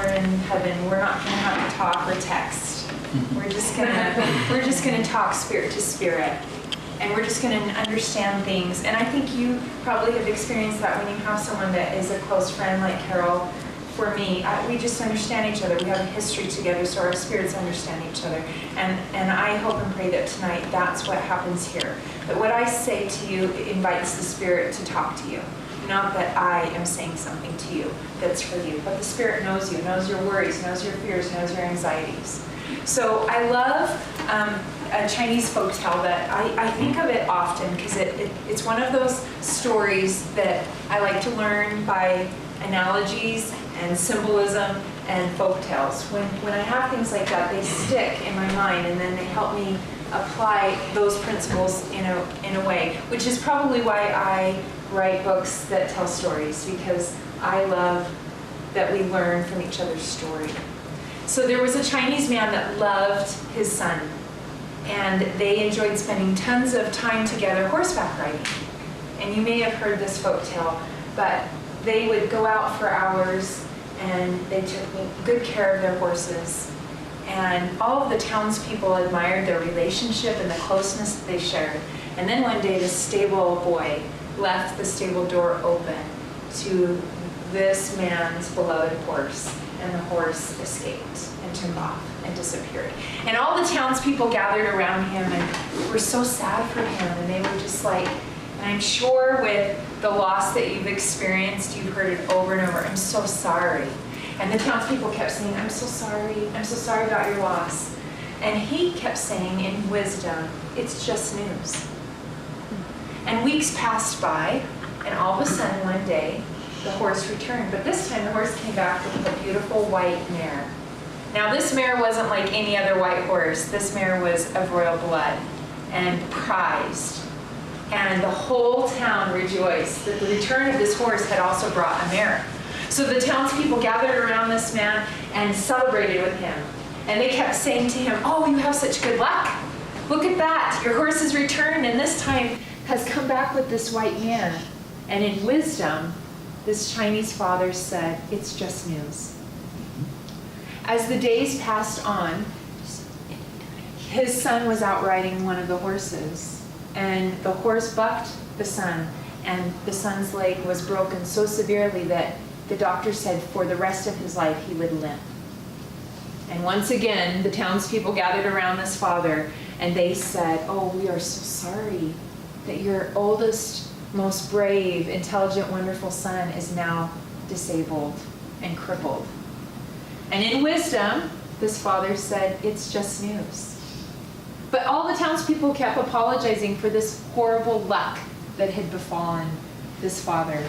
we're in heaven, we're not going to have to talk or text. We're just gonna talk spirit to spirit, and we're just gonna understand things. And I think you probably have experienced that when you have someone that is a close friend like Carol. For me, we just understand each other. We have a history together, so our spirits understand each other. And I hope and pray that tonight that's what happens here. That what I say to you invites the Spirit to talk to you. Not that I am saying something to you that's for you, but the Spirit knows you, knows your worries, knows your fears, knows your anxieties. So I love a Chinese folktale that I think of it often because it's one of those stories that I like to learn by analogies and symbolism and folktales. When I have things like that, they stick in my mind, and then they help me apply those principles in a way, which is probably why I write books that tell stories, because I love that we learn from each other's story. So there was a Chinese man that loved his son, and they enjoyed spending tons of time together horseback riding. And you may have heard this folktale, but they would go out for hours, and they took good care of their horses. And all of the townspeople admired their relationship and the closeness that they shared. And then one day, the stable boy left the stable door open to this man's beloved horse, and the horse escaped and took off and disappeared. And all the townspeople gathered around him and were so sad for him, and they were just like, and I'm sure with the loss that you've experienced, you've heard it over and over, I'm so sorry. And the townspeople kept saying, I'm so sorry about your loss. And he kept saying in wisdom, it's just news. And weeks passed by, and all of a sudden one day, the horse returned. But this time the horse came back with a beautiful white mare. Now this mare wasn't like any other white horse. This mare was of royal blood and prized. And the whole town rejoiced that the return of this horse had also brought a mare. So the townspeople gathered around this man and celebrated with him. And they kept saying to him, oh, you have such good luck. Look at that. Your horse has returned, and this time has come back with this white mare. And in wisdom, this Chinese father said, it's just news. As the days passed on, his son was out riding one of the horses, and the horse bucked the son, and the son's leg was broken so severely that the doctor said for the rest of his life he would limp. And once again, the townspeople gathered around this father, and they said, oh, we are so sorry that your oldest, most brave, intelligent, wonderful son is now disabled and crippled. And in wisdom, this father said, it's just news. But all the townspeople kept apologizing for this horrible luck that had befallen this father.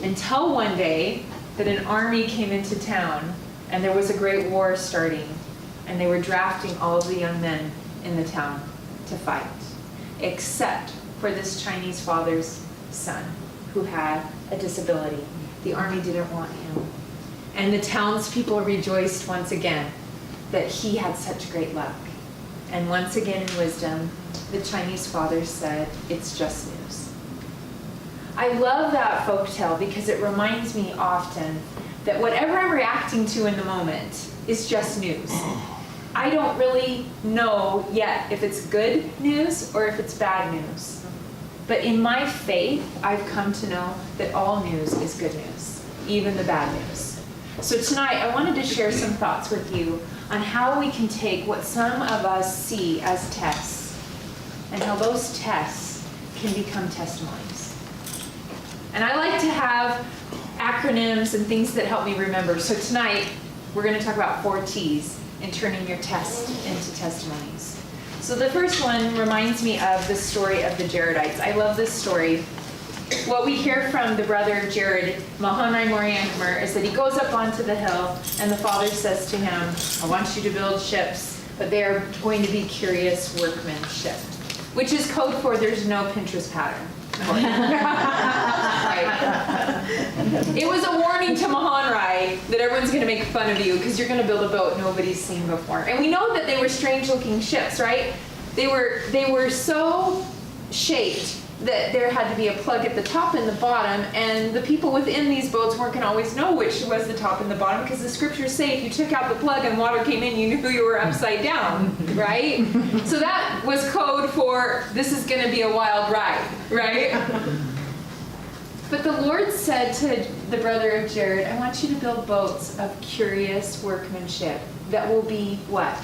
Until one day that an army came into town, and there was a great war starting, and they were drafting all of the young men in the town to fight, except for this Chinese father's son who had a disability. The army didn't want him. And the townspeople rejoiced once again that he had such great luck. And once again in wisdom, the Chinese father said, it's just news. I love that folktale because it reminds me often that whatever I'm reacting to in the moment is just news. I don't really know yet if it's good news or if it's bad news. But in my faith, I've come to know that all news is good news, even the bad news. So tonight, I wanted to share some thoughts with you on how we can take what some of us see as tests and how those tests can become testimonies. And I like to have acronyms and things that help me remember. So tonight, we're going to talk about 4 T's in turning your tests into testimonies. So the first one reminds me of the story of the Jaredites. I love this story. What we hear from the brother Jared, Mahonai Moriankmer, is that he goes up onto the hill and the father says to him, I want you to build ships, but they are going to be curious workmanship, which is code for there's no Pinterest pattern. Right. It was a warning to Mahonai that everyone's going to make fun of you because you're going to build a boat nobody's seen before. And we know that they were strange looking ships, right? They were so shaped that there had to be a plug at the top and the bottom, and the people within these boats weren't going to always know which was the top and the bottom, because the scriptures say if you took out the plug and water came in, you knew you were upside down, right? So that was code for this is going to be a wild ride, right? But the Lord said to the brother of Jared, I want you to build boats of curious workmanship that will be what?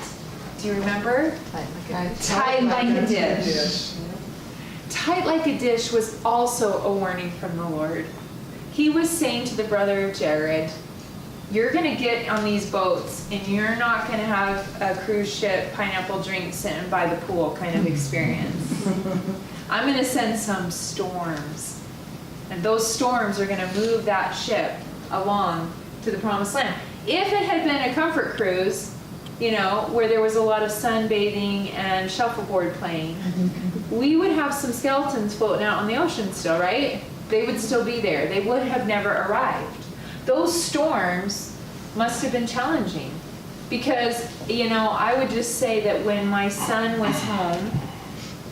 Do you remember? Tied like a dish. Tight like a dish was also a warning from the Lord. He was saying to the brother of Jared, you're going to get on these boats and you're not going to have a cruise ship, pineapple drink, sitting by the pool kind of experience. I'm going to send some storms. And those storms are going to move that ship along to the promised land. If it had been a comfort cruise, you know, where there was a lot of sunbathing and shuffleboard playing, we would have some skeletons floating out on the ocean still, right? They would still be there. They would have never arrived. Those storms must have been challenging because, you know, I would just say that when my son was home,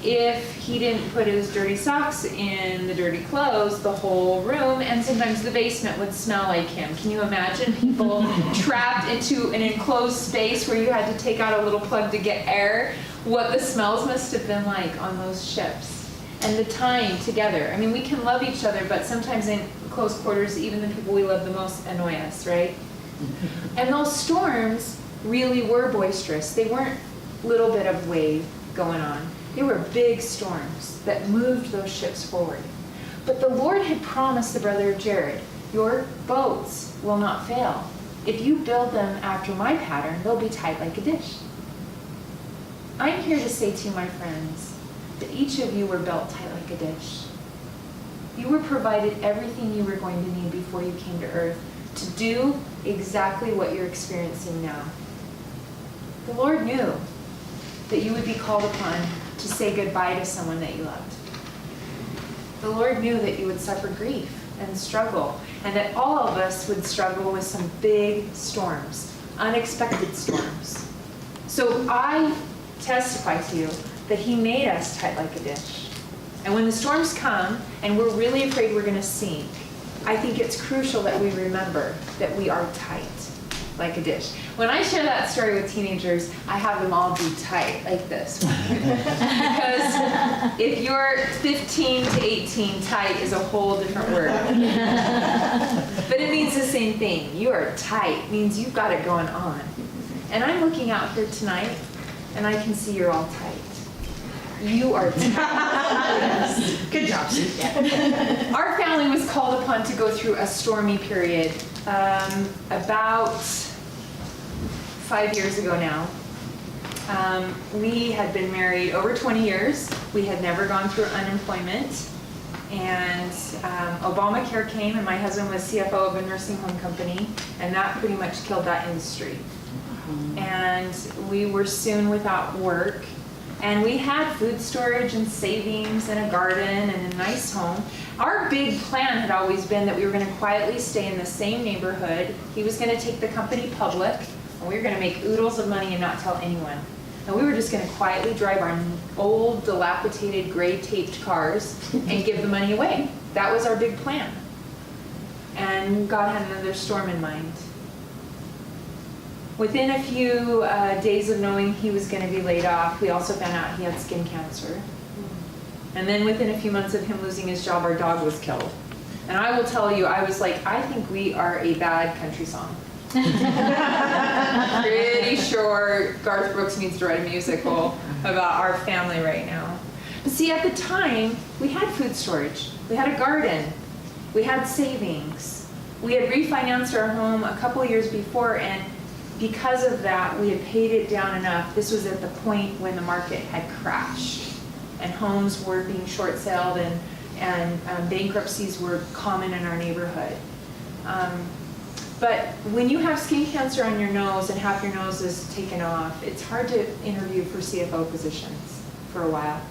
if he didn't put his dirty socks in the dirty clothes, the whole room, and sometimes the basement would smell like him. Can you imagine people trapped into an enclosed space where you had to take out a little plug to get air? What the smells must have been like on those ships. And the time together. I mean, we can love each other, but sometimes in close quarters, even the people we love the most annoy us, right? And those storms really were boisterous. They weren't a little bit of wave going on. They were big storms that moved those ships forward. But the Lord had promised the brother of Jared, your boats will not fail. If you build them after my pattern, they'll be tight like a dish. I'm here to say to you, my friends, that each of you were built tight like a dish. You were provided everything you were going to need before you came to earth to do exactly what you're experiencing now. The Lord knew that you would be called upon to say goodbye to someone that you loved. The Lord knew that you would suffer grief and struggle, and that all of us would struggle with some big storms, unexpected storms. So I testify to you that He made us tight like a dish. And when the storms come and we're really afraid we're going to sink, I think it's crucial that we remember that we are tight like a dish. When I share that story with teenagers, I have them all be tight like this. Because if you're 15 to 18, tight is a whole different word. But it means the same thing. You are tight means you've got it going on. And I'm looking out here tonight, and I can see you're all tight. You are tight. Good job, Sue. Our family was called upon to go through a stormy period about 5 years ago now. We had been married over 20 years. We had never gone through unemployment. And Obamacare came, and my husband was CFO of a nursing home company, and that pretty much killed that industry. And we were soon without work. And we had food storage and savings and a garden and a nice home. Our big plan had always been that we were going to quietly stay in the same neighborhood. He was going to take the company public, and we were going to make oodles of money and not tell anyone. And we were just going to quietly drive our old, dilapidated, gray-taped cars and give the money away. That was our big plan. And God had another storm in mind. Within a few days of knowing he was going to be laid off, we also found out he had skin cancer. And then within a few months of him losing his job, our dog was killed. And I will tell you, I was like, I think we are a bad country song. Pretty sure Garth Brooks needs to write a musical about our family right now. But see, at the time, we had food storage. We had a garden. We had savings. We had refinanced our home a couple of years before, and because of that, we had paid it down enough. This was at the point when the market had crashed and homes were being short-saled and bankruptcies were common in our neighborhood. But when you have skin cancer on your nose and half your nose is taken off, it's hard to interview for CFO positions for a while.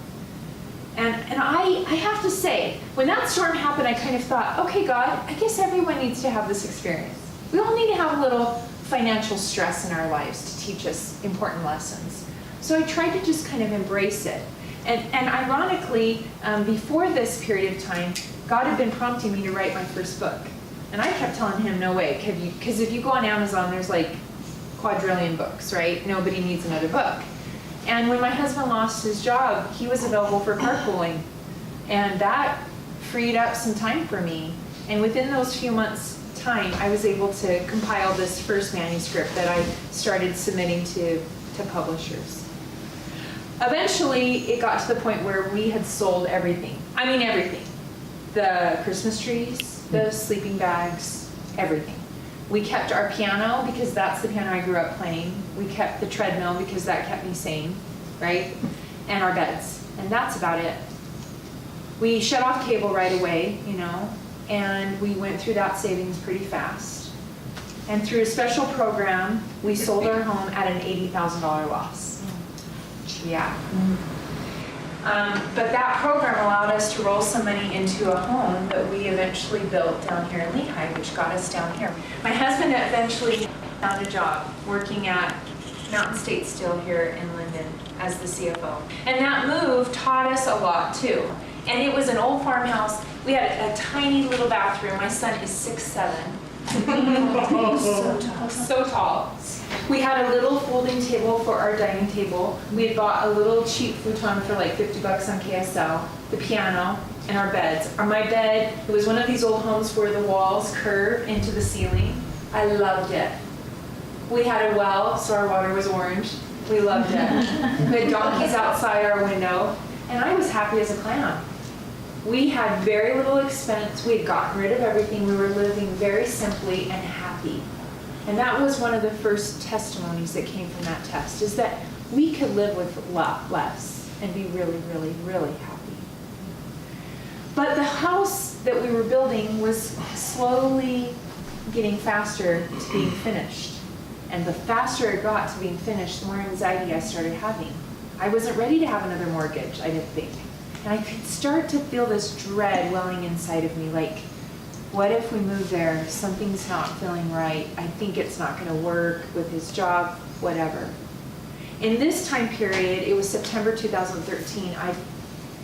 And I have to say, when that storm happened, I kind of thought, okay, God, I guess everyone needs to have this experience. We all need to have a little financial stress in our lives to teach us important lessons. So I tried to just kind of embrace it. And ironically, before this period of time, God had been prompting me to write my first book. And I kept telling him, no way, because if you go on Amazon, there's like quadrillion books, right? Nobody needs another book. And when my husband lost his job, he was available for carpooling. And that freed up some time for me. And within those few months' time, I was able to compile this first manuscript that I started submitting to publishers. Eventually, it got to the point where we had sold everything. I mean, everything. The Christmas trees, the sleeping bags, everything. We kept our piano because that's the piano I grew up playing. We kept the treadmill because that kept me sane, right? And our beds. And that's about it. We shut off cable right away, and we went through that savings pretty fast. And through a special program, we sold our home at an $80,000 loss. Yeah. But that program allowed us to roll some money into a home that we eventually built down here in Lehigh, which got us down here. My husband eventually found a job working at Mountain State Steel here in Linden as the CFO. And that move taught us a lot too. And it was an old farmhouse. We had a tiny little bathroom. My son is 6'7". So tall. We had a little folding table for our dining table. We had bought a little cheap futon for like $50 on KSL, the piano, and our beds. My bed, it was one of these old homes where the walls curve into the ceiling. I loved it. We had a well, so our water was orange. We loved it. We had donkeys outside our window, and I was happy as a clam. We had very little expense. We had gotten rid of everything. We were living very simply and happy. And that was one of the first testimonies that came from that test, is that we could live with a lot less and be really, really, really happy. But the house that we were building was slowly getting faster to being finished. And the faster it got to being finished, the more anxiety I started having. I wasn't ready to have another mortgage, I didn't think. And I could start to feel this dread welling inside of me, like, what if we move there? Something's not feeling right. I think it's not going to work with his job, whatever. In this time period, it was September 2013, I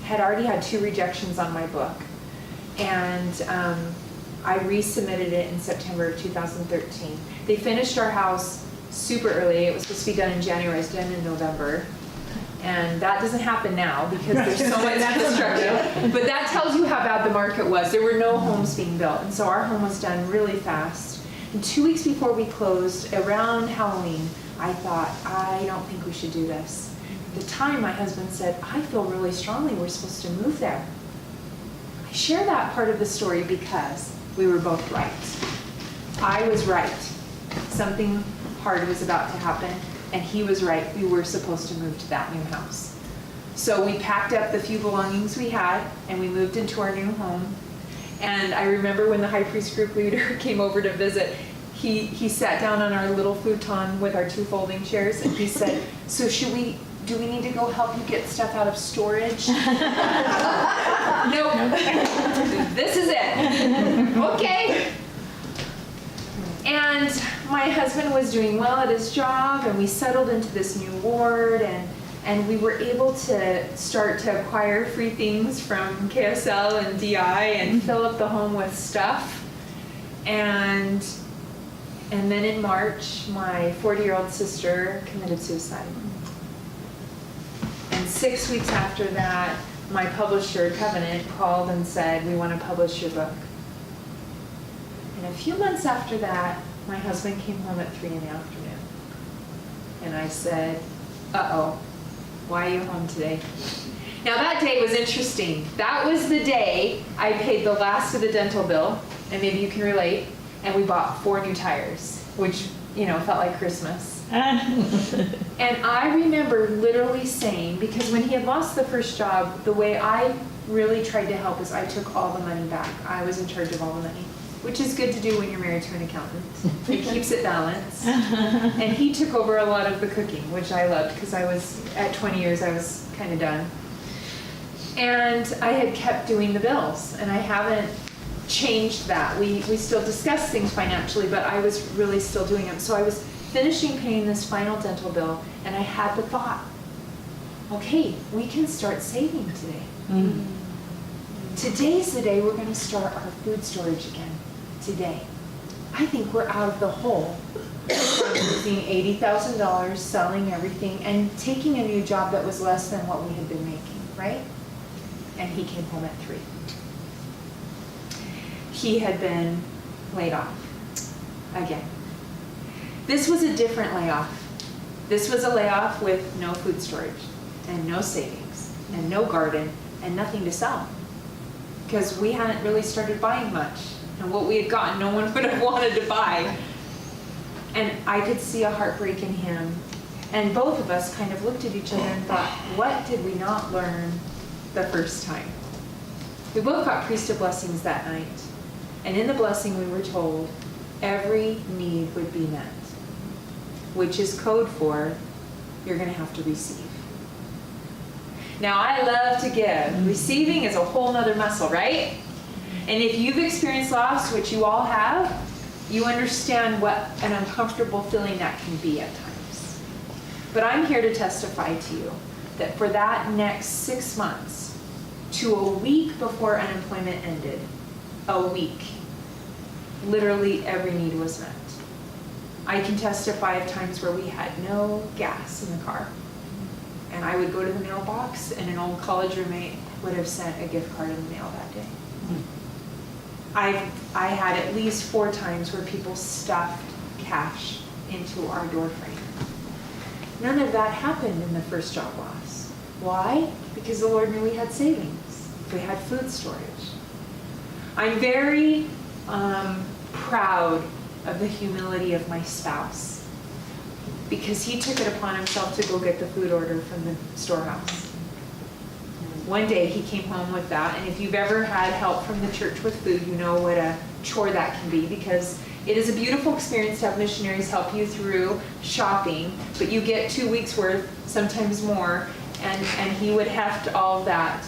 had already had 2 rejections on my book. And I resubmitted it in September of 2013. They finished our house super early. It was supposed to be done in January. It's done in November. And that doesn't happen now because there's so much construction. But that tells you how bad the market was. There were no homes being built. And so our home was done really fast. And 2 weeks before we closed, around Halloween, I thought, I don't think we should do this. At the time, my husband said, I feel really strongly we're supposed to move there. I share that part of the story because we were both right. I was right. Something hard was about to happen. And he was right, we were supposed to move to that new house. So we packed up the few belongings we had, and we moved into our new home. And I remember when the high priest group leader came over to visit, he sat down on our little futon with our 2 folding chairs, and he said, so do we need to go help you get stuff out of storage? Nope. This is it. Okay. And my husband was doing well at his job, and we settled into this new ward, and we were able to start to acquire free things from KSL and DI and fill up the home with stuff. And then in March, my 40-year-old sister committed suicide. And 6 weeks after that, my publisher, Covenant, called and said, we want to publish your book. And a few months after that, my husband came home at 3 p.m. And I said, uh-oh, why are you home today? Now that day was interesting. That was the day I paid the last of the dental bill, and maybe you can relate, and we bought 4 new tires, which, felt like Christmas. And I remember literally saying, because when he had lost the first job, the way I really tried to help was I took all the money back. I was in charge of all the money. Which is good to do when you're married to an accountant. It keeps it balanced. And he took over a lot of the cooking, which I loved because at 20 years, I was kind of done. And I had kept doing the bills, and I haven't changed that. We still discuss things financially, but I was really still doing them. So I was finishing paying this final dental bill, and I had the thought, okay, we can start saving today. Today's the day we're going to start our food storage again. Today. I think we're out of the hole from losing $80,000, selling everything, and taking a new job that was less than what we had been making, right? And he came home at 3. He had been laid off again. This was a different layoff. This was a layoff with no food storage and no savings and no garden and nothing to sell because we hadn't really started buying much. And what we had gotten, no one would have wanted to buy. And I could see a heartbreak in him. And both of us kind of looked at each other and thought, what did we not learn the first time? We both got priesthood blessings that night. And in the blessing we were told, every need would be met, which is code for, you're going to have to receive. Now, I love to give. Receiving is a whole nother muscle, right? And if you've experienced loss, which you all have, you understand what an uncomfortable feeling that can be at times. But I'm here to testify to you that for that next 6 months, to a week before unemployment ended, a week, literally every need was met. I can testify of times where we had no gas in the car. And I would go to the mailbox and an old college roommate would have sent a gift card in the mail that day. I had at least 4 times where people stuffed cash into our door frame. None of that happened in the first job loss. Why? Because the Lord knew we had savings. We had food storage. I'm very proud of the humility of my spouse because he took it upon himself to go get the food order from the storehouse. One day he came home with that, and if you've ever had help from the church with food, you know what a chore that can be because it is a beautiful experience to have missionaries help you through shopping, but you get 2 weeks worth, sometimes more, and he would heft all of that.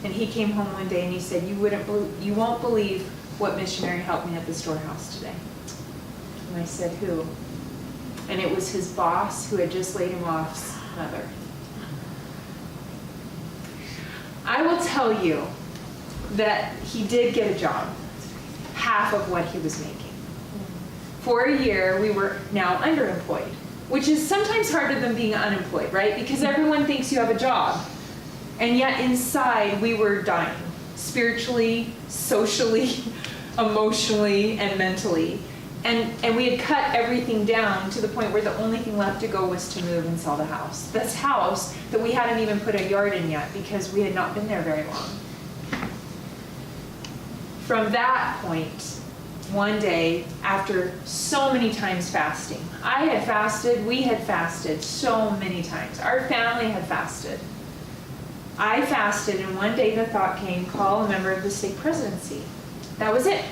And he came home one day and he said, you won't believe what missionary helped me at the storehouse today. And I said, who? And it was his boss who had just laid him off's mother. I will tell you that he did get a job, half of what he was making. For a year, we were now underemployed, which is sometimes harder than being unemployed, right? Because everyone thinks you have a job. And yet inside, we were dying, spiritually, socially, emotionally, and mentally. And we had cut everything down to the point where the only thing left to go was to move and sell the house. This house that we hadn't even put a yard in yet because we had not been there very long. From that point, one day, after so many times fasting, I had fasted, we had fasted so many times. Our family had fasted. I fasted, and one day the thought came, call a member of the stake presidency. That was it.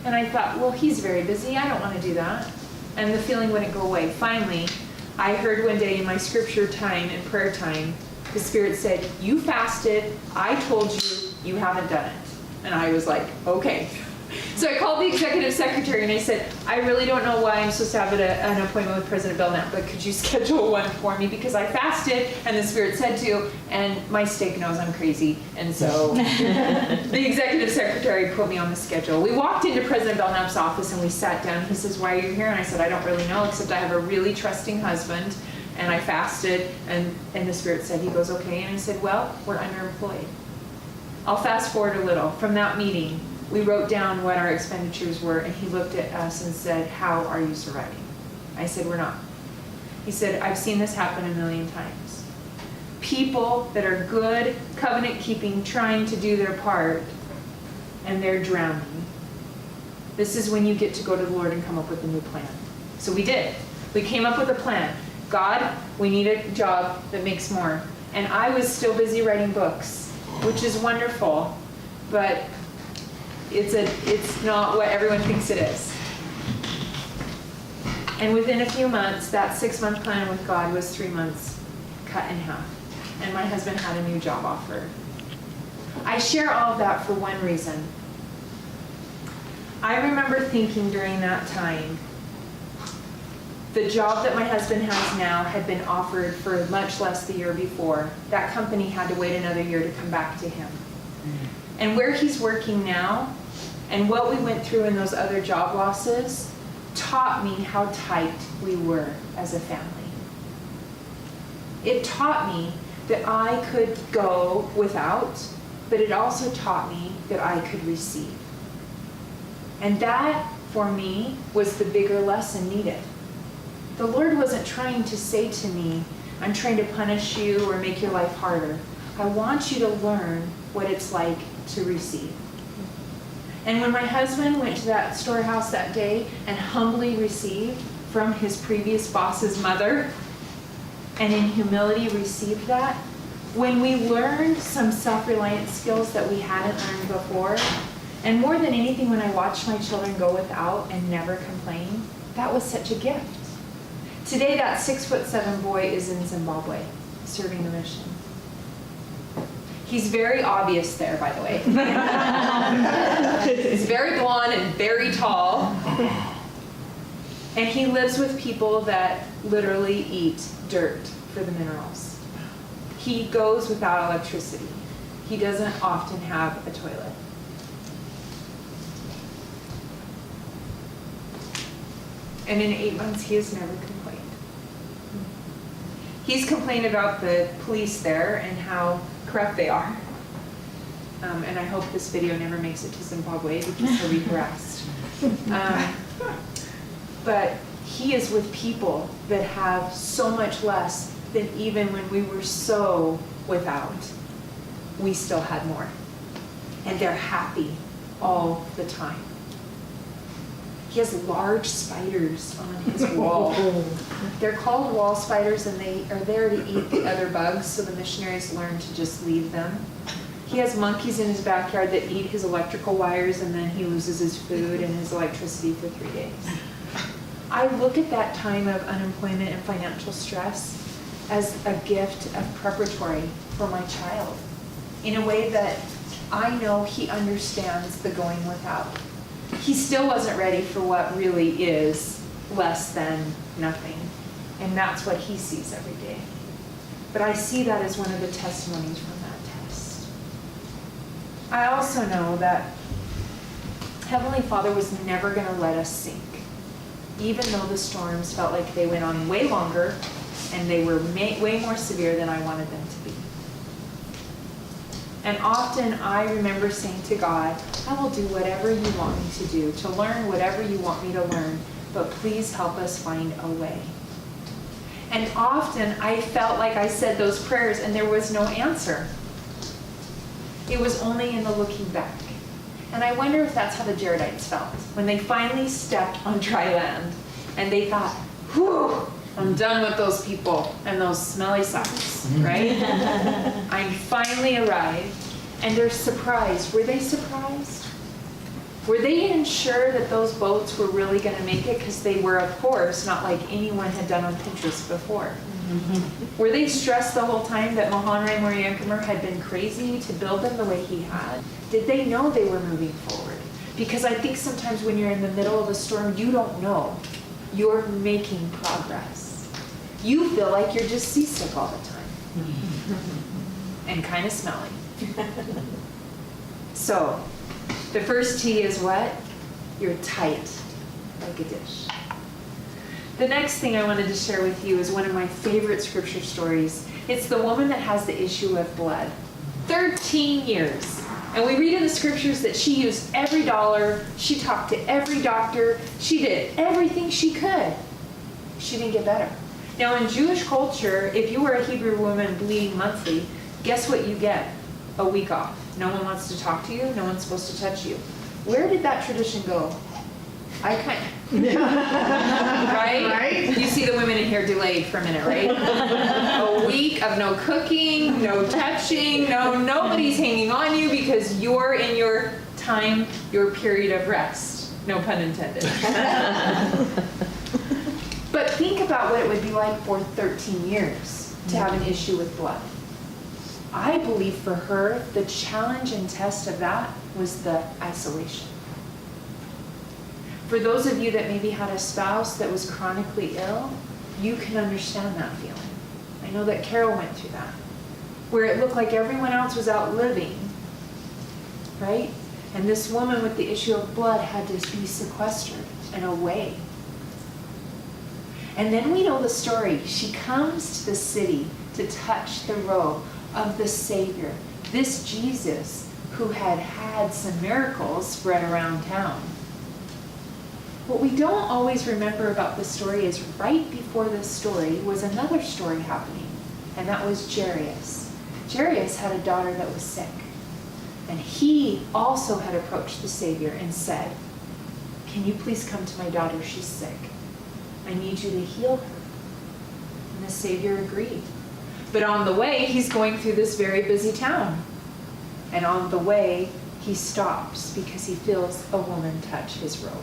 And I thought, well, he's very busy. I don't want to do that. And the feeling wouldn't go away. Finally, I heard one day in my scripture time and prayer time, the Spirit said, you fasted. I told you, you haven't done it. And I was like, okay. So I called the executive secretary and I said, I really don't know why I'm supposed to have an appointment with President Belknap, but could you schedule one for me? Because I fasted and the Spirit said to, and my stake knows I'm crazy. And so the executive secretary put me on the schedule. We walked into President Belknap's office and we sat down. He says, why are you here? And I said, I don't really know, except I have a really trusting husband and I fasted. And the Spirit said, he goes, okay. And I said, well, we're underemployed. I'll fast forward a little. From that meeting, we wrote down what our expenditures were, and he looked at us and said, how are you surviving? I said, we're not. He said, I've seen this happen a million times. People that are good, covenant-keeping, trying to do their part, and they're drowning. This is when you get to go to the Lord and come up with a new plan. So we did. We came up with a plan. God, we need a job that makes more. And I was still busy writing books, which is wonderful, but it's not what everyone thinks it is. And within a few months, that 6-month plan with God was 3 months cut in half. And my husband had a new job offer. I share all of that for one reason. I remember thinking during that time, The job that my husband has now had been offered for much less the year before. That company had to wait another year to come back to him. And where he's working now, and what we went through in those other job losses, taught me how tight we were as a family. It taught me that I could go without, but it also taught me that I could receive. And that, for me, was the bigger lesson needed. The Lord wasn't trying to say to me, I'm trying to punish you or make your life harder. I want you to learn what it's like to receive. And when my husband went to that storehouse that day and humbly received from his previous boss's mother, and in humility received that, when we learned some self-reliance skills that we hadn't learned before, and more than anything, when I watched my children go without and never complain, that was such a gift. Today, that 6'7" boy is in Zimbabwe, serving the mission. He's very obvious there, by the way. He's very blonde and very tall. And he lives with people that literally eat dirt for the minerals. He goes without electricity. He doesn't often have a toilet. And in 8 months, he has never complained. He's complained about the police there and how corrupt they are. And I hope this video never makes it to Zimbabwe because he'll be harassed. But he is with people that have so much less than even when we were so without, we still had more. And they're happy all the time. He has large spiders on his wall. They're called wall spiders, and they are there to eat the other bugs, so the missionaries learn to just leave them. He has monkeys in his backyard that eat his electrical wires, and then he loses his food and his electricity for 3 days. I look at that time of unemployment and financial stress as a gift of preparatory for my child, in a way that I know he understands the going without. He still wasn't ready for what really is less than nothing. And that's what he sees every day. But I see that as one of the testimonies from that test. I also know that Heavenly Father was never going to let us sink, even though the storms felt like they went on way longer and they were way more severe than I wanted them to be. And often I remember saying to God, I will do whatever you want me to do, to learn whatever you want me to learn, but please help us find a way. And often I felt like I said those prayers and there was no answer. It was only in the looking back. And I wonder if that's how the Jaredites felt when they finally stepped on dry land and they thought, whew, I'm done with those people and those smelly socks, right? I finally arrived, and they're surprised. Were they surprised? Were they even sure that those boats were really going to make it? Because they were, of course, not like anyone had done on Pinterest before. Were they stressed the whole time that Mohanrai Moriyankumar had been crazy to build them the way he had? Did they know they were moving forward? Because I think sometimes when you're in the middle of a storm, you don't know. You're making progress. You feel like you're just seasick all the time. And kind of smelly. So, the first T is what? You're tight, like a dish. The next thing I wanted to share with you is one of my favorite scripture stories. It's the woman that has the issue of blood. 13 years. And we read in the scriptures that she used every dollar, she talked to every doctor, she did everything she could. She didn't get better. Now in Jewish culture, if you were a Hebrew woman bleeding monthly, guess what you get? A week off. No one wants to talk to you, no one's supposed to touch you. Where did that tradition go? Right? You see the women in here delayed for a minute, right? A week of no cooking, no touching, nobody's hanging on you because you're in your time, your period of rest. No pun intended. But think about what it would be like for 13 years to have an issue with blood. I believe for her, the challenge and test of that was the isolation. For those of you that maybe had a spouse that was chronically ill, you can understand that feeling. I know that Carol went through that, where it looked like everyone else was out living, right? And this woman with the issue of blood had to be sequestered and away. And then we know the story. She comes to the city to touch the robe of the Savior, this Jesus who had had some miracles spread around town. What we don't always remember about the story is right before this story was another story happening, and that was Jairus. Jairus had a daughter that was sick, and he also had approached the Savior and said, "Can you please come to my daughter? She's sick. I need you to heal her." And the Savior agreed. But on the way, he's going through this very busy town. And on the way, he stops because he feels a woman touch his robe.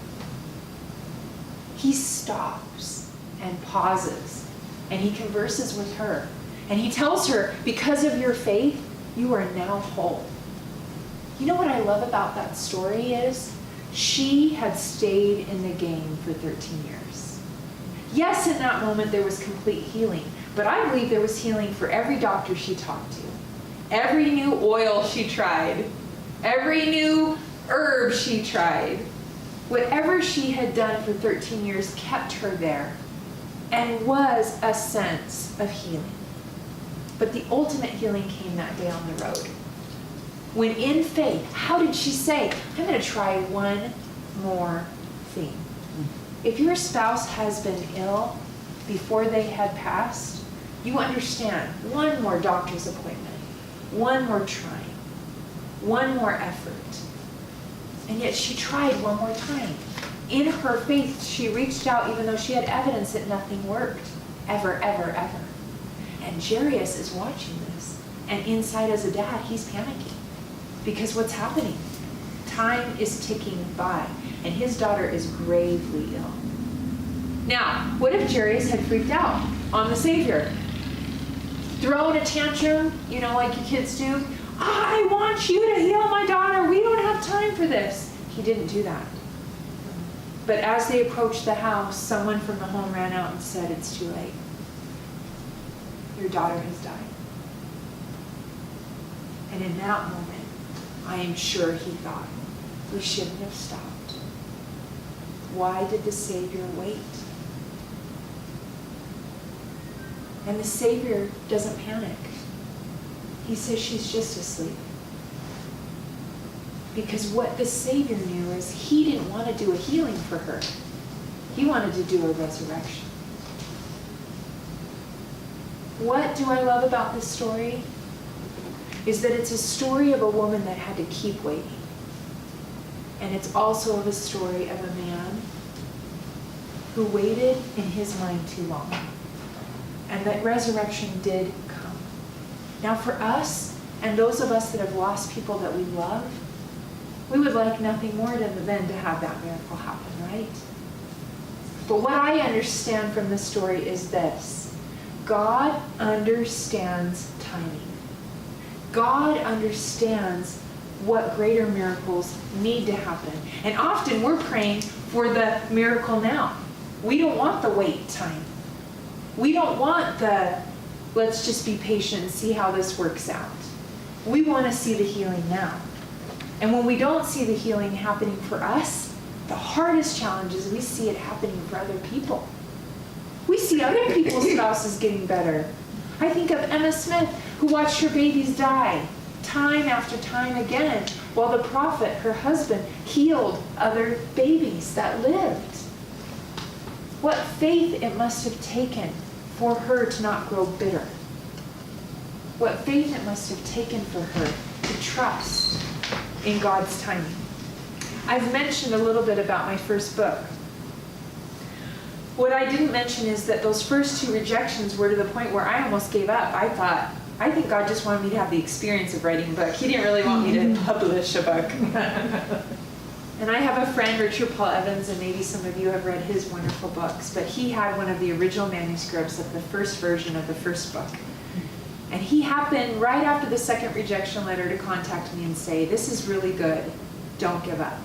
He stops and pauses, and he converses with her. And he tells her, because of your faith, you are now whole. You know what I love about that story is she had stayed in the game for 13 years. Yes, in that moment there was complete healing, but I believe there was healing for every doctor she talked to, every new oil she tried, every new herb she tried. Whatever she had done for 13 years kept her there and was a sense of healing. But the ultimate healing came that day on the road. When in faith, how did she say, I'm going to try one more thing? If your spouse has been ill before they had passed, you understand one more doctor's appointment, one more trying, one more effort. And yet she tried one more time. In her faith, she reached out even though she had evidence that nothing worked. Ever, ever, ever. And Jairus is watching this. And inside as a dad, he's panicking. Because what's happening? Time is ticking by. And his daughter is gravely ill. Now, what if Jairus had freaked out on the Savior? Thrown a tantrum, like your kids do. I want you to heal my daughter. We don't have time for this. He didn't do that. But as they approached the house, someone from the home ran out and said, it's too late. Your daughter has died. And in that moment, I am sure he thought, we shouldn't have stopped. Why did the Savior wait? And the Savior doesn't panic. He says she's just asleep. Because what the Savior knew is he didn't want to do a healing for her. He wanted to do a resurrection. What do I love about this story? Is that it's a story of a woman that had to keep waiting. And it's also the story of a man who waited in his mind too long. And that resurrection did come. Now for us, and those of us that have lost people that we love, we would like nothing more than to have that miracle happen, right? But what I understand from this story is this. God understands timing. God understands what greater miracles need to happen. And often we're praying for the miracle now. We don't want the wait time. We don't want the, let's just be patient and see how this works out. We want to see the healing now. And when we don't see the healing happening for us, the hardest challenge is we see it happening for other people. We see other people's spouses getting better. I think of Emma Smith, who watched her babies die time after time again, while the prophet, her husband, healed other babies that lived. What faith it must have taken for her to not grow bitter. What faith it must have taken for her to trust in God's timing. I've mentioned a little bit about my first book. What I didn't mention is that those first 2 rejections were to the point where I almost gave up. I think God just wanted me to have the experience of writing a book. He didn't really want me to publish a book. And I have a friend, Richard Paul Evans, and maybe some of you have read his wonderful books, but he had one of the original manuscripts of the first version of the first book. And he happened right after the second rejection letter to contact me and say, this is really good, don't give up.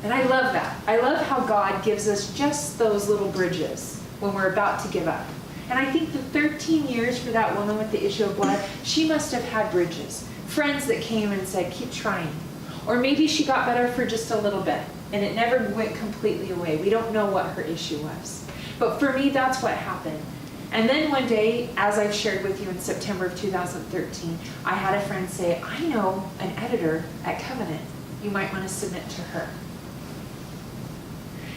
And I love that. I love how God gives us just those little bridges when we're about to give up. And I think the 13 years for that woman with the issue of blood, she must have had bridges. Friends that came and said, keep trying. Or maybe she got better for just a little bit and it never went completely away. We don't know what her issue was. But for me, that's what happened. And then one day, as I've shared with you in September of 2013, I had a friend say, I know an editor at Covenant. You might want to submit to her.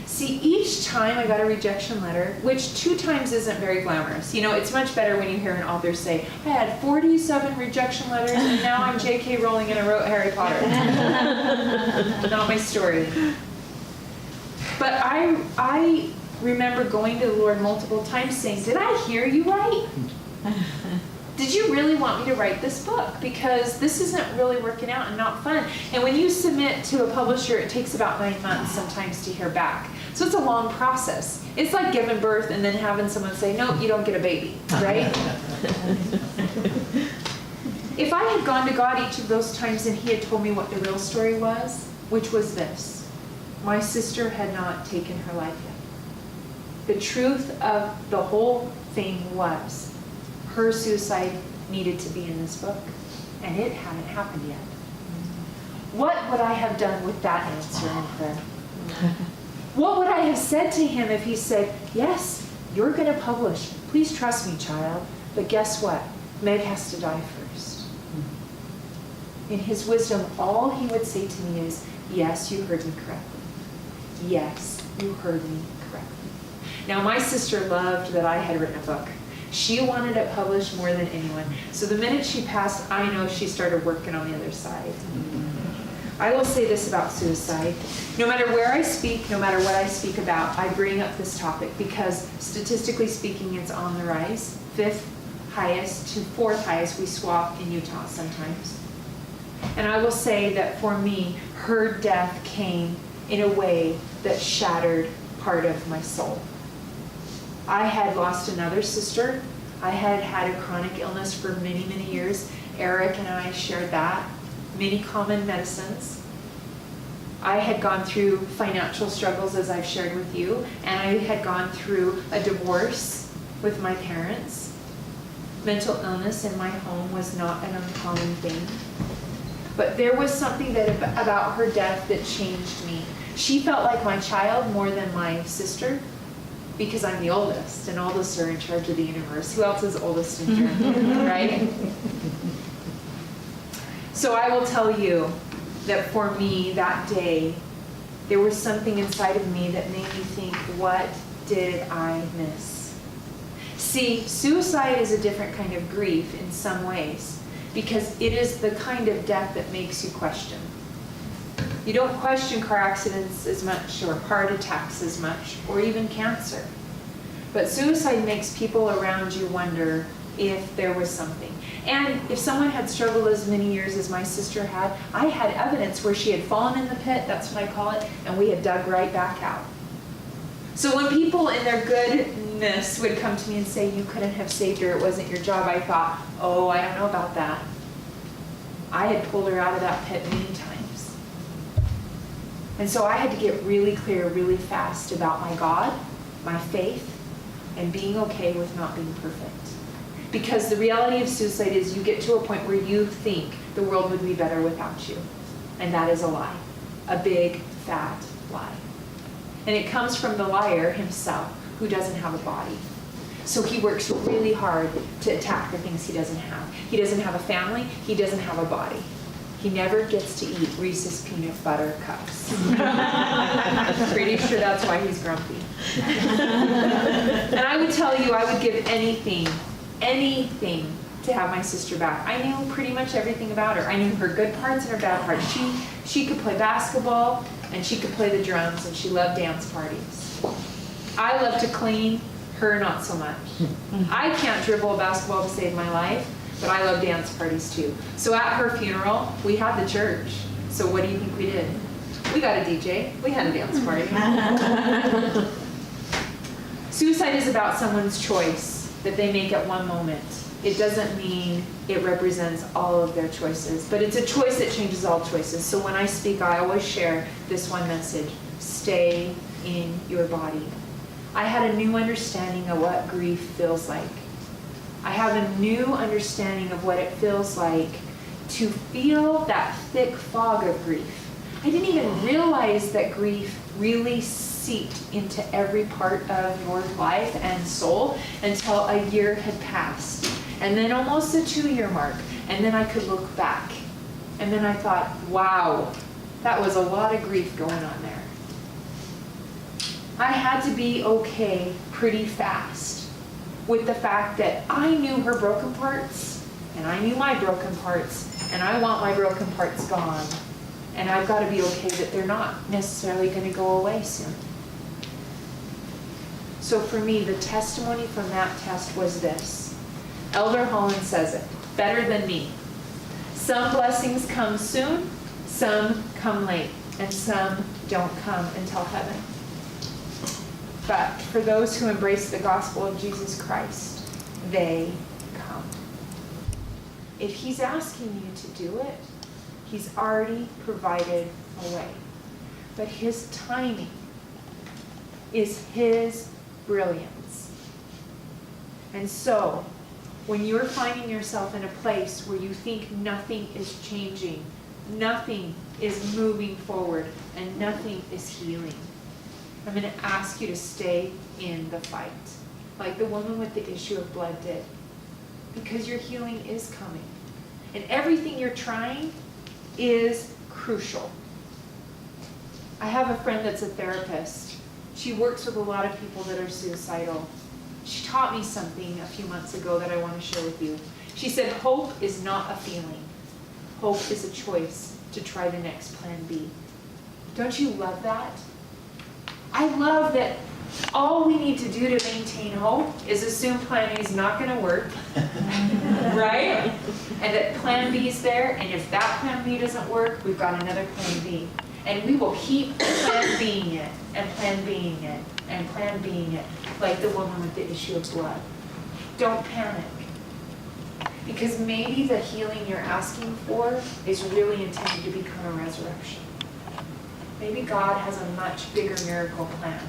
See, each time I got a rejection letter, which 2 times isn't very glamorous. You know, it's much better when you hear an author say, I had 47 rejection letters and now I'm J.K. Rowling and I wrote Harry Potter. Not my story. But I remember going to the Lord multiple times saying, did I hear you right? Did you really want me to write this book? Because this isn't really working out and not fun. And when you submit to a publisher, it takes about 9 months sometimes to hear back. So it's a long process. It's like giving birth and then having someone say, no, you don't get a baby, right? If I had gone to God each of those times and he had told me what the real story was, which was this: my sister had not taken her life yet. The truth of the whole thing was her suicide needed to be in this book, and it hadn't happened yet. What would I have done with that answer in prayer? What would I have said to him if he said, yes, you're going to publish. Please trust me, child. But guess what? Meg has to die first. In his wisdom, all he would say to me is, yes, you heard me correctly. Yes, you heard me correctly. Now, my sister loved that I had written a book. She wanted it published more than anyone. So the minute she passed, I know she started working on the other side. I will say this about suicide. No matter where I speak, no matter what I speak about, I bring up this topic because statistically speaking, it's on the rise. 5th highest to 4th highest, we swap in Utah sometimes. And I will say that for me, her death came in a way that shattered part of my soul. I had lost another sister. I had had a chronic illness for many, many years. Eric and I shared that. Many common medicines. I had gone through financial struggles, as I've shared with you, and I had gone through a divorce with my parents. Mental illness in my home was not an uncommon thing. But there was something about her death that changed me. She felt like my child more than my sister, because I'm the oldest, and oldest are in charge of the universe. Who else is oldest in Germany, right? So I will tell you that for me that day, there was something inside of me that made me think, what did I miss? See, suicide is a different kind of grief in some ways, because it is the kind of death that makes you question. You don't question car accidents as much, or heart attacks as much, or even cancer. But suicide makes people around you wonder if there was something. And if someone had struggled as many years as my sister had, I had evidence where she had fallen in the pit, that's what I call it, and we had dug right back out. So when people in their goodness would come to me and say, you couldn't have saved her, it wasn't your job, I thought, oh, I don't know about that. I had pulled her out of that pit many times. And so I had to get really clear, really fast about my God, my faith, and being okay with not being perfect. Because the reality of suicide is you get to a point where you think the world would be better without you. And that is a lie. A big, fat lie. And it comes from the liar himself, who doesn't have a body. So he works really hard to attack the things he doesn't have. He doesn't have a family. He doesn't have a body. He never gets to eat Reese's peanut butter cups. Pretty sure that's why he's grumpy. And I would tell you, I would give anything to have my sister back. I knew pretty much everything about her. I knew her good parts and her bad parts. She could play basketball, and she could play the drums, and she loved dance parties. I love to clean, her not so much. I can't dribble a basketball to save my life, but I love dance parties too. So at her funeral, we had the church. So what do you think we did? We got a DJ. We had a dance party. Suicide is about someone's choice that they make at one moment It doesn't mean it represents all of their choices, but it's a choice that changes all choices. So when I speak, I always share this one message: stay in your body. I had a new understanding of what grief feels like. I have a new understanding of what it feels like to feel that thick fog of grief. I didn't even realize that grief really seeped into every part of your life and soul until a year had passed. And then almost a 2-year mark. And then I could look back. And then I thought, wow, that was a lot of grief going on there. I had to be okay pretty fast with the fact that I knew her broken parts, and I knew my broken parts, and I want my broken parts gone. And I've got to be okay that they're not necessarily going to go away soon. So for me, the testimony from that test was this. Elder Holland says it better than me. Some blessings come soon, some come late, and some don't come until heaven. But for those who embrace the gospel of Jesus Christ, they come. If he's asking you to do it, he's already provided a way. But his timing is his brilliance. And so, when you're finding yourself in a place where you think nothing is changing, nothing is moving forward, and nothing is healing, I'm going to ask you to stay in the fight, like the woman with the issue of blood did, because your healing is coming. And everything you're trying is crucial. I have a friend that's a therapist. She works with a lot of people that are suicidal. She taught me something a few months ago that I want to share with you. She said, hope is not a feeling. Hope is a choice to try the next plan B. Don't you love that? I love that all we need to do to maintain hope is assume plan A is not going to work, right? And that plan B is there, and if that plan B doesn't work, we've got another plan B. And we will keep plan Bing it, and plan Bing it, and plan Bing it, like the woman with the issue of blood. Don't panic. Because maybe the healing you're asking for is really intended to become a resurrection. Maybe God has a much bigger miracle plan.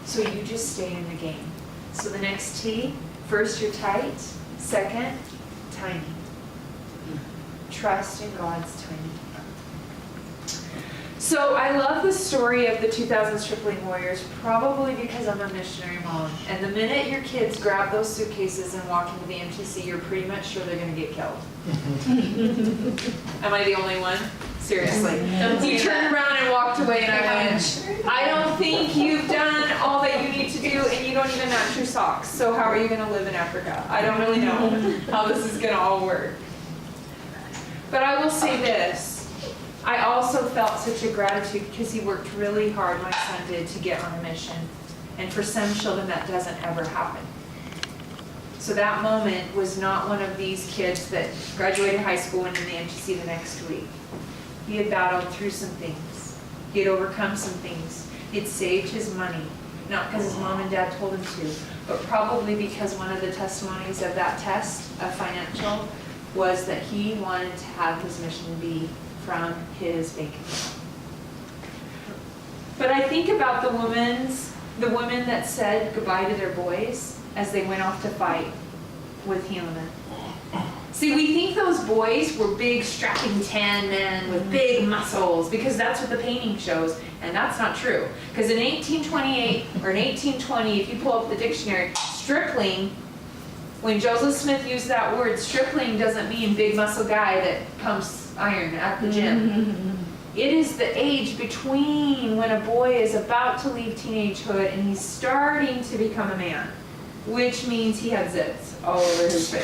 So you just stay in the game. So the next T, first you're tight, second, timing. Trust in God's timing. So I love the story of the 2000 Stripling Warriors, probably because I'm a missionary mom. And the minute your kids grab those suitcases and walk into the MTC, you're pretty much sure they're going to get killed. Am I the only one? Seriously. You turned around and walked away, and I went, I don't think you've done all that you need to do, and you don't even match your socks. So how are you going to live in Africa? I don't really know how this is going to all work. But I will say this. I also felt such a gratitude because he worked really hard, my son did, to get on a mission. And for some children, that doesn't ever happen. So that moment was not one of these kids that graduated high school and in the MTC the next week. He had battled through some things. He had overcome some things. He had saved his money, not because his mom and dad told him to, but probably because one of the testimonies of that test, of financial, was that he wanted to have his mission be from his bank account. But I think about the women that said goodbye to their boys as they went off to fight with Helaman. See, we think those boys were big, strapping tan men with big muscles because that's what the painting shows, and that's not true. Because in 1828 or in 1820, if you pull up the dictionary, stripling, when Joseph Smith used that word, stripling doesn't mean big muscle guy that pumps iron at the gym. It is the age between when a boy is about to leave teenagehood and he's starting to become a man, which means he had zits all over his face.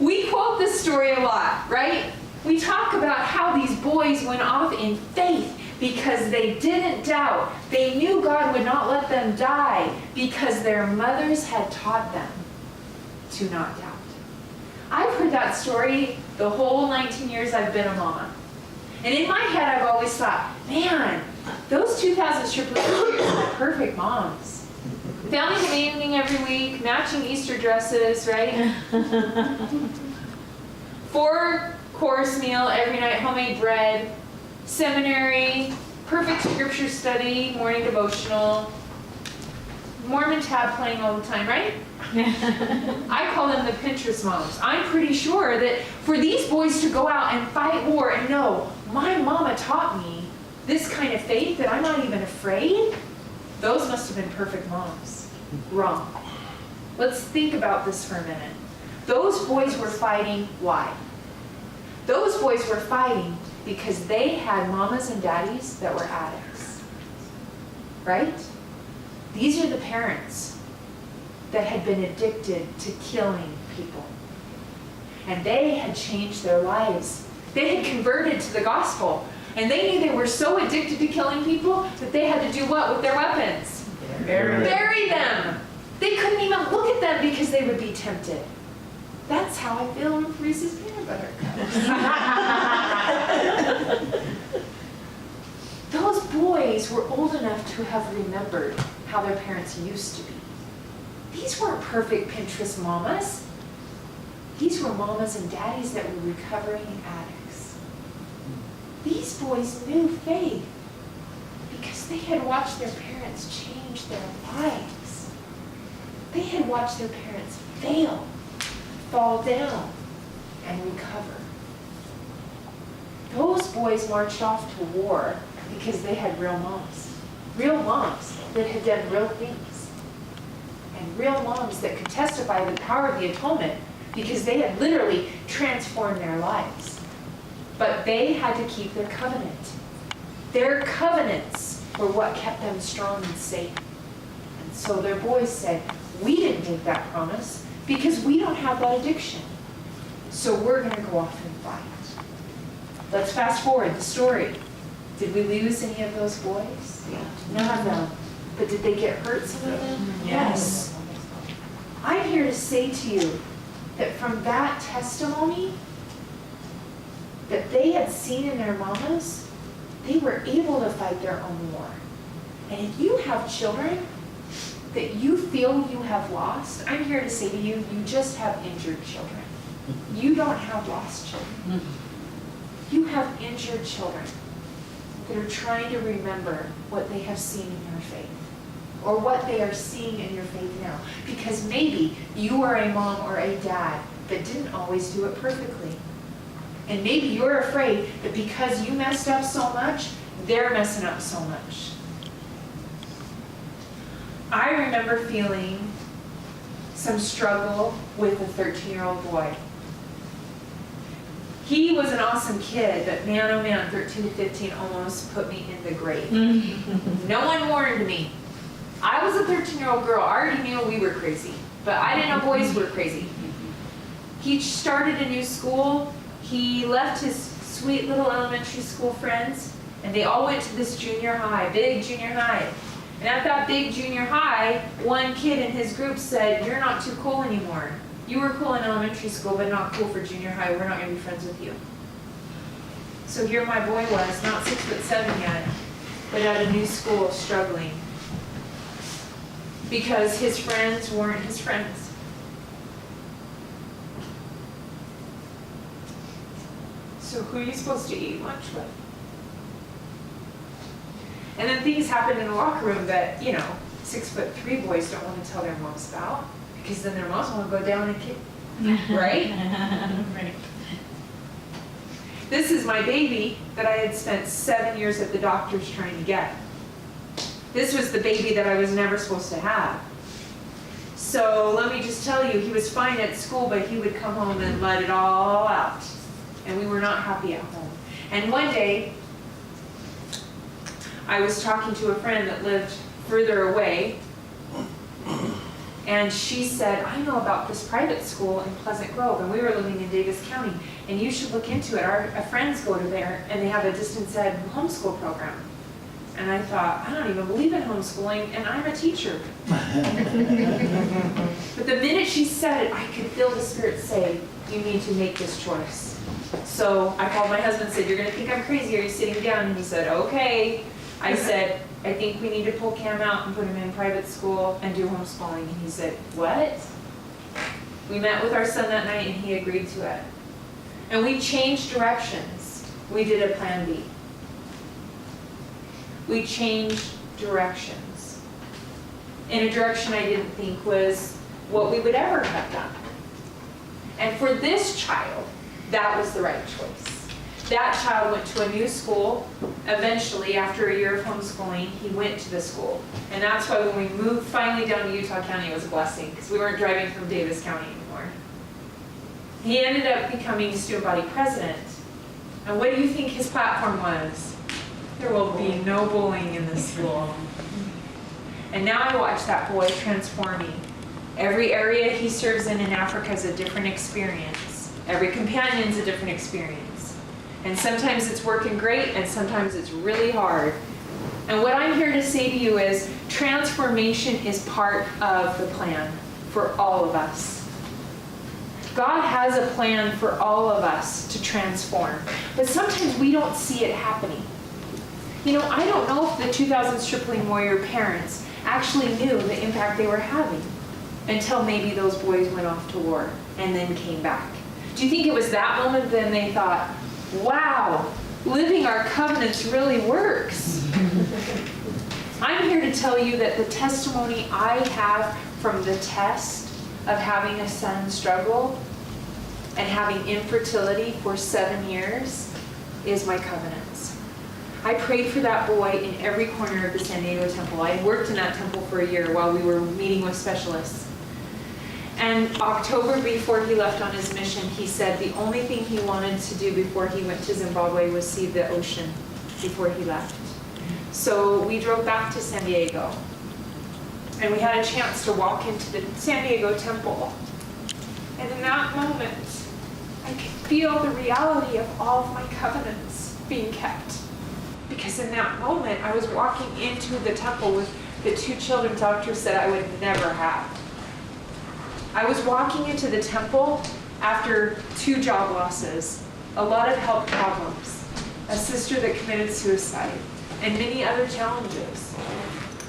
We quote this story a lot, right? We talk about how these boys went off in faith because they didn't doubt. They knew God would not let them die because their mothers had taught them to not doubt. I've heard that story the whole 19 years I've been a mama. And in my head, I've always thought, man, those 2000 triplets are perfect moms. Family meeting every week, matching Easter dresses, right? 4-course meal every night, homemade bread, seminary, perfect scripture study, morning devotional, Mormon tab playing all the time, right? I call them the Pinterest moms. I'm pretty sure that for these boys to go out and fight war and know, my mama taught me this kind of faith that I'm not even afraid, those must have been perfect moms. Wrong. Let's think about this for a minute. Those boys were fighting, why? Those boys were fighting because they had mamas and daddies that were addicts. Right? These are the parents that had been addicted to killing people. And they had changed their lives. They had converted to the gospel. And they knew they were so addicted to killing people that they had to do what with their weapons? Bury them. They couldn't even look at them because they would be tempted. That's how I feel with Reese's peanut butter cups. Those boys were old enough to have remembered how their parents used to be. These weren't perfect Pinterest mamas. These were mamas and daddies that were recovering addicts. These boys knew faith because they had watched their parents change their lives. They had watched their parents fail, fall down, and recover. Those boys marched off to war because they had real moms that had done real things, and real moms that could testify the power of the atonement because they had literally transformed their lives. But they had to keep their covenant. Their covenants were what kept them strong and safe. And so their boys said, we didn't make that promise because we don't have that addiction. So we're going to go off and fight. Let's fast forward the story. Did we lose any of those boys? None of them. But did they get hurt, some of them? Yes. I'm here to say to you that from that testimony that they had seen in their mamas, they were able to fight their own war. And if you have children that you feel you have lost, I'm here to say to you, you just have injured children. You don't have lost children. You have injured children that are trying to remember what they have seen in your faith, or what they are seeing in your faith now. Because maybe you are a mom or a dad that didn't always do it perfectly. And maybe you're afraid that because you messed up so much, they're messing up so much. I remember feeling some struggle with a 13-year-old boy. He was an awesome kid, but man, oh man, 13 to 15 almost put me in the grave. No one warned me. I was a 13-year-old girl. I already knew we were crazy, but I didn't know boys were crazy. He started a new school. He left his sweet little elementary school friends, and they all went to this junior high, big junior high. And at that big junior high, one kid in his group said, "You're not too cool anymore. You were cool in elementary school, but not cool for junior high. We're not going to be friends with you." So here my boy was, not 6'7" yet, but at a new school struggling because his friends weren't his friends. So who are you supposed to eat lunch with? And then things happen in the locker room that, 6'3" boys don't want to tell their moms about, because then their moms want to go down and kick, right? Right. This is my baby that I had spent 7 years at the doctor's trying to get. This was the baby that I was never supposed to have. So let me just tell you, he was fine at school, but he would come home and let it all out. And we were not happy at home. And one day, I was talking to a friend that lived further away, and she said, "I know about this private school in Pleasant Grove," and we were living in Davis County, "and you should look into it. Our friends go to there, and they have a distance ed homeschool program." And I thought, I don't even believe in homeschooling, and I'm a teacher. But the minute she said it, I could feel the Spirit say, "You need to make this choice." So I called my husband and said, you're gonna think I'm crazy, are you sitting down? And he said, okay. I said, I think we need to pull Cam out and put him in private school and do homeschooling. And he said, what? We met with our son that night and he agreed to it. And we changed directions. We did a plan B. We changed directions in a direction I didn't think was what we would ever have done. And for this child, that was the right choice. That child went to a new school. Eventually, after a year of homeschooling, he went to the school. And that's why when we moved finally down to Utah County, it was a blessing, because we weren't driving from Davis County anymore. He ended up becoming student body president. And what do you think his platform was? There will be no bullying in this school. And now I watch that boy transforming. Every area he serves in Africa is a different experience. Every companion's a different experience. And sometimes it's working great, and sometimes it's really hard. And what I'm here to say to you is transformation is part of the plan for all of us. God has a plan for all of us to transform, but sometimes we don't see it happening. You know, I don't know if the 2000 Stripling Warrior parents actually knew the impact they were having until maybe those boys went off to war and then came back. Do you think it was that moment then they thought, wow, living our covenants really works? I'm here to tell you that the testimony I have from the test of having a son struggle and having infertility for 7 years is my covenants. I prayed for that boy in every corner of the San Diego temple. I worked in that temple for a year while we were meeting with specialists. And October, before he left on his mission, he said the only thing he wanted to do before he went to Zimbabwe was see the ocean before he left. So we drove back to San Diego. And we had a chance to walk into the San Diego temple. And in that moment, I could feel the reality of all of my covenants being kept. Because in that moment, I was walking into the temple with the 2 children doctors said I would never have. I was walking into the temple after 2 job losses, a lot of health problems, a sister that committed suicide, and many other challenges.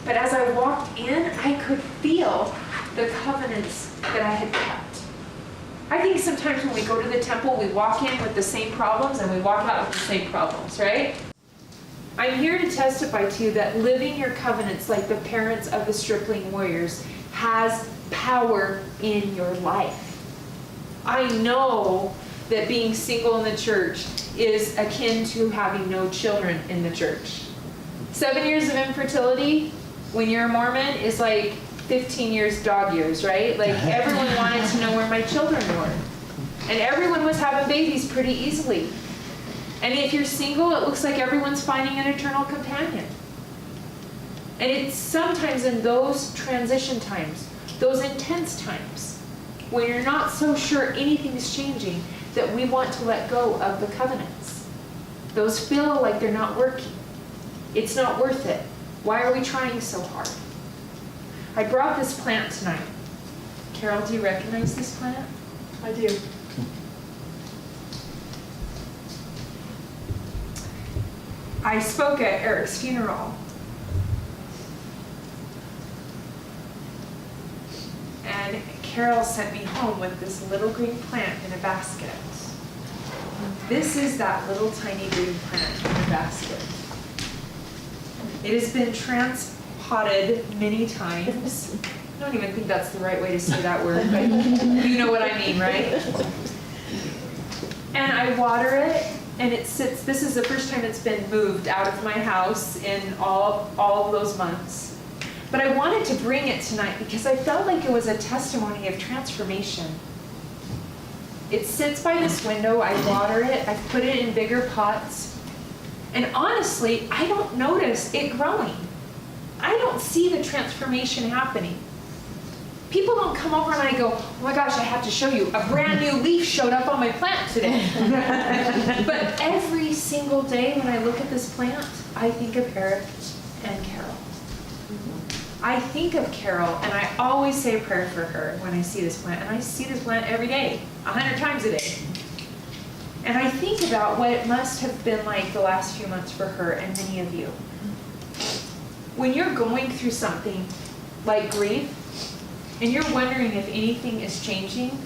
But as I walked in, I could feel the covenants that I had kept. I think sometimes when we go to the temple, we walk in with the same problems and we walk out with the same problems, right? I'm here to testify to you that living your covenants like the parents of the Stripling Warriors has power in your life. I know that being single in the church is akin to having no children in the church. 7 years of infertility when you're a Mormon is like 15 years dog years, right? Like everyone wanted to know where my children were. And everyone was having babies pretty easily. And if you're single, it looks like everyone's finding an eternal companion. And it's sometimes in those transition times, those intense times, when you're not so sure anything's changing, that we want to let go of the covenants. Those feel like they're not working. It's not worth it. Why are we trying so hard? I brought this plant tonight. Carol, do you recognize this plant? I do. I spoke at Eric's funeral. And Carol sent me home with this little green plant in a basket. This is that little tiny green plant in a basket. It has been transpotted many times. I don't even think that's the right way to say that word, but you know what I mean, right? And I water it, and it sits. This is the first time it's been moved out of my house in all of those months. But I wanted to bring it tonight because I felt like it was a testimony of transformation. It sits by this window, I water it, I put it in bigger pots, and honestly, I don't notice it growing. I don't see the transformation happening. People don't come over and I go, oh my gosh, I have to show you, a brand new leaf showed up on my plant today. But every single day when I look at this plant, I think of Eric and Carol. I think of Carol, and I always say a prayer for her when I see this plant. And I see this plant every day, 100 times a day. And And I think about what it must have been like the last few months for her and many of you. When you're going through something like grief, and you're wondering if anything is changing,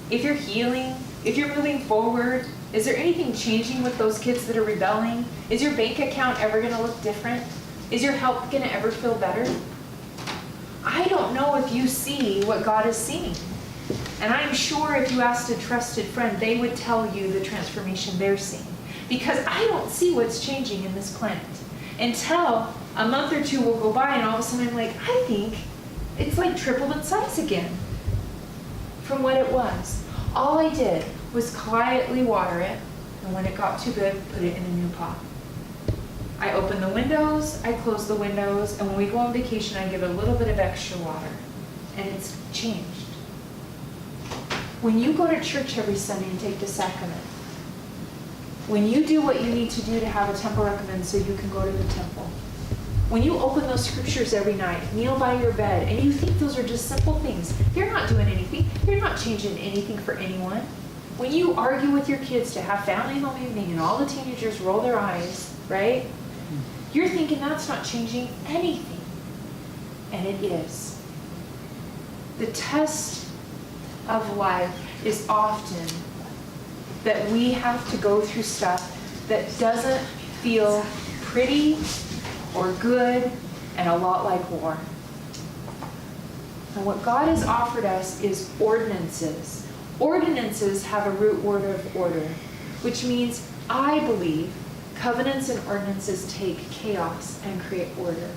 if you're healing, if you're moving forward, is there anything changing with those kids that are rebelling? Is your bank account ever going to look different? Is your health going to ever feel better? I don't know if you see what God is seeing. And I'm sure if you asked a trusted friend, they would tell you the transformation they're seeing. Because I don't see what's changing in this planet. Until a month or two will go by and all of a sudden I'm like, I think it's like tripled in size again from what it was. All I did was quietly water it, and when it got too good, put it in a new pot. I open the windows, I close the windows, and when we go on vacation, I give it a little bit of extra water, and it's changed. When you go to church every Sunday and take the sacrament, when you do what you need to do to have a temple recommend so you can go to the temple, when you open those scriptures every night, kneel by your bed, and you think those are just simple things, you're not doing anything, you're not changing anything for anyone. When you argue with your kids to have family home evening and all the teenagers roll their eyes, right? You're thinking that's not changing anything. And it is. The test of life is often that we have to go through stuff that doesn't feel pretty or good and a lot like war. And what God has offered us is ordinances. Ordinances have a root word of order, which means I believe covenants and ordinances take chaos and create order.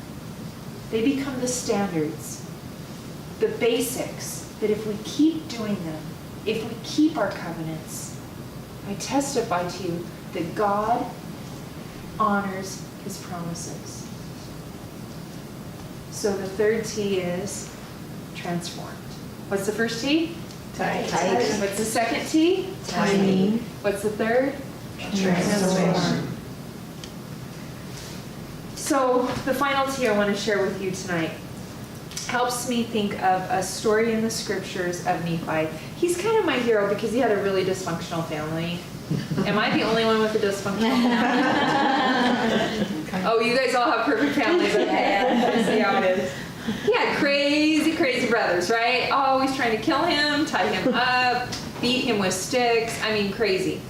They become the standards, the basics, that if we keep doing them, if we keep our covenants, I testify to you that God honors his promises. So the third T is transformed. What's the first T? Tight. What's the second T? Timing. What's the third? Transform. So the final T I want to share with you tonight helps me think of a story in the scriptures of Nephi. He's kind of my hero because he had a really dysfunctional family. Am I the only one with a dysfunctional family? Oh, you guys all have perfect families. Okay, I see how it is. He had crazy, crazy brothers, right? Always trying to kill him, tie him up, beat him with sticks. I mean, crazy.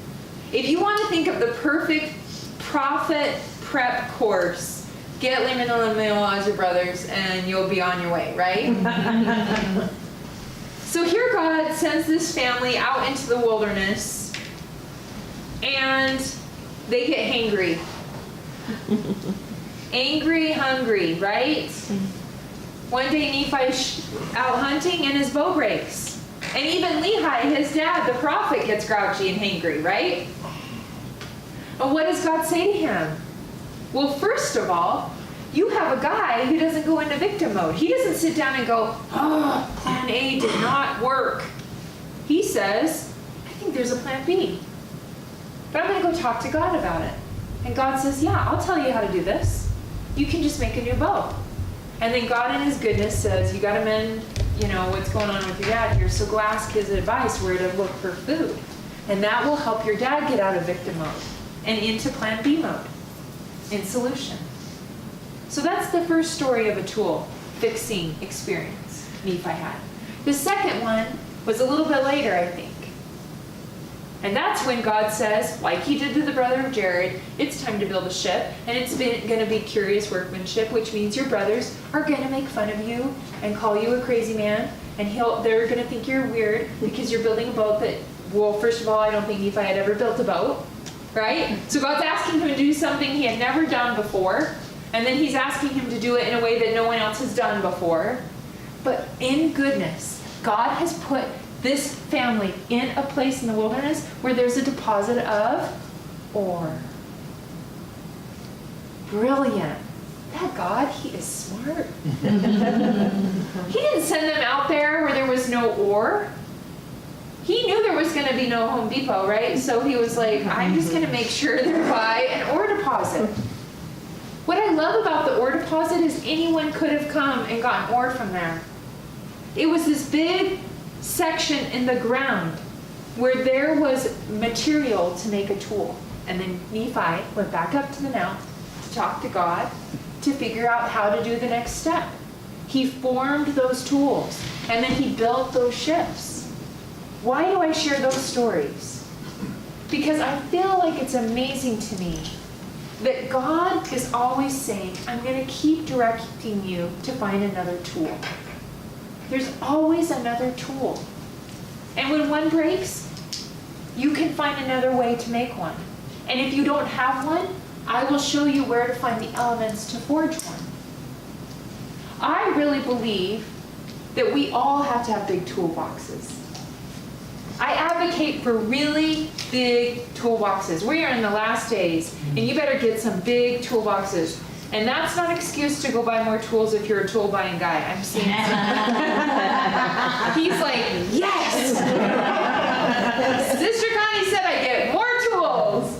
If you want to think of the perfect prophet prep course, get Laman and Lemuel as your brothers and you'll be on your way, right? So here God sends this family out into the wilderness and they get hangry. Angry, hungry, right? One day Nephi's out hunting and his bow breaks. And even Lehi, his dad, the prophet, gets grouchy and hangry, right? And what does God say to him? Well, first of all, you have a guy who doesn't go into victim mode. He doesn't sit down and go, oh, plan A did not work. He says, I think there's a plan B. But I'm going to go talk to God about it. And God says, yeah, I'll tell you how to do this. You can just make a new bow. And then God in his goodness says, you got to mend, what's going on with your dad here. So go ask his advice where to look for food. And that will help your dad get out of victim mode and into plan B mode, in solution. So that's the first story of a tool fixing experience Nephi had. The second one was a little bit later, I think. And that's when God says, like he did to the brother of Jared, it's time to build a ship, and it's going to be curious workmanship, which means your brothers are going to make fun of you and call you a crazy man, and they're going to think you're weird because you're building a boat that, well, first of all, I don't think Nephi had ever built a boat, right? So God's asking him to do something he had never done before, and then he's asking him to do it in a way that no one else has done before. But in goodness, God has put this family in a place in the wilderness where there's a deposit of ore. Brilliant. That God, he is smart. He didn't send them out there where there was no ore. He knew there was going to be no Home Depot, right? So he was like, I'm just going to make sure they buy an ore deposit. What I love about the ore deposit is anyone could have come and gotten ore from there. It was this big section in the ground where there was material to make a tool. And then Nephi went back up to the mount to talk to God to figure out how to do the next step. He formed those tools, and then he built those ships. Why do I share those stories? Because I feel like it's amazing to me that God is always saying, I'm going to keep directing you to find another tool. There's always another tool. And when one breaks, you can find another way to make one. And if you don't have one, I will show you where to find the elements to forge one. I really believe that we all have to have big toolboxes. I advocate for really big toolboxes. We are in the last days, and you better get some big toolboxes. And that's not an excuse to go buy more tools if you're a tool buying guy. I'm seeing He's like, yes! Sister Connie said I get more tools.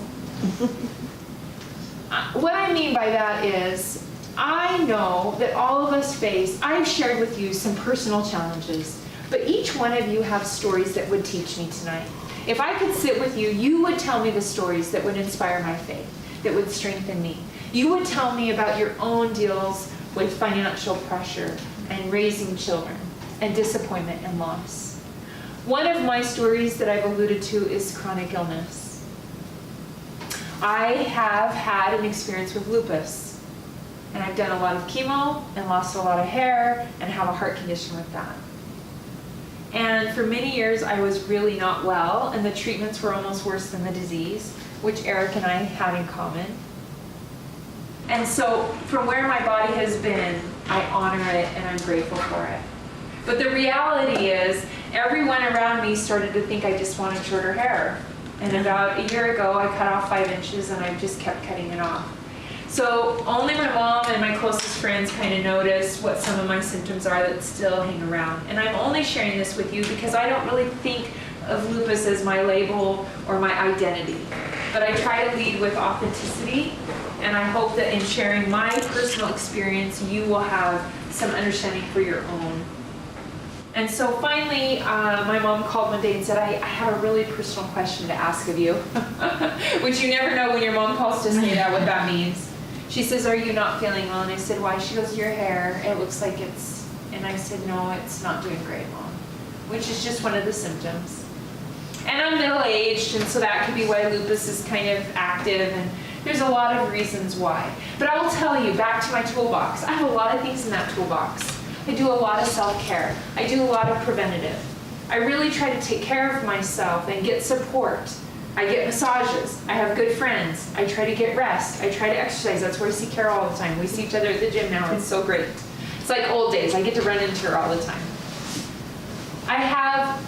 What I mean by that is, I know that all of us face, I've shared with you some personal challenges, but each one of you have stories that would teach me tonight. If I could sit with you, you would tell me the stories that would inspire my faith, that would strengthen me. You would tell me about your own deals with financial pressure and raising children and disappointment and loss. One of my stories that I've alluded to is chronic illness. I have had an experience with lupus, and I've done a lot of chemo and lost a lot of hair and have a heart condition with that. And for many years I was really not well, and the treatments were almost worse than the disease, which Eric and I had in common. And so from where my body has been, I honor it and I'm grateful for it. But the reality is, everyone around me started to think I just wanted shorter hair. And about a year ago, I cut off 5 inches and I just kept cutting it off. So only my mom and my closest friends kind of notice what some of my symptoms are that still hang around. And I'm only sharing this with you because I don't really think of lupus as my label or my identity. But I try to lead with authenticity, and I hope that in sharing my personal experience, you will have some understanding for your own. And so finally, my mom called one day and said, I have a really personal question to ask of you, which you never know when your mom calls to say that, what that means. She says, are you not feeling well? And I said, why? She goes, your hair, it looks like it's, and I said, no, it's not doing great, Mom, which is just one of the symptoms. And I'm middle-aged, and so that could be why lupus is kind of active, and there's a lot of reasons why. But I will tell you, back to my toolbox, I have a lot of things in that toolbox. I do a lot of self-care. I do a lot of preventative. I really try to take care of myself and get support. I get massages. I have good friends. I try to get rest. I try to exercise. That's where I see Carol all the time. We see each other at the gym now. It's so great. It's like old days. I get to run into her all the time. I have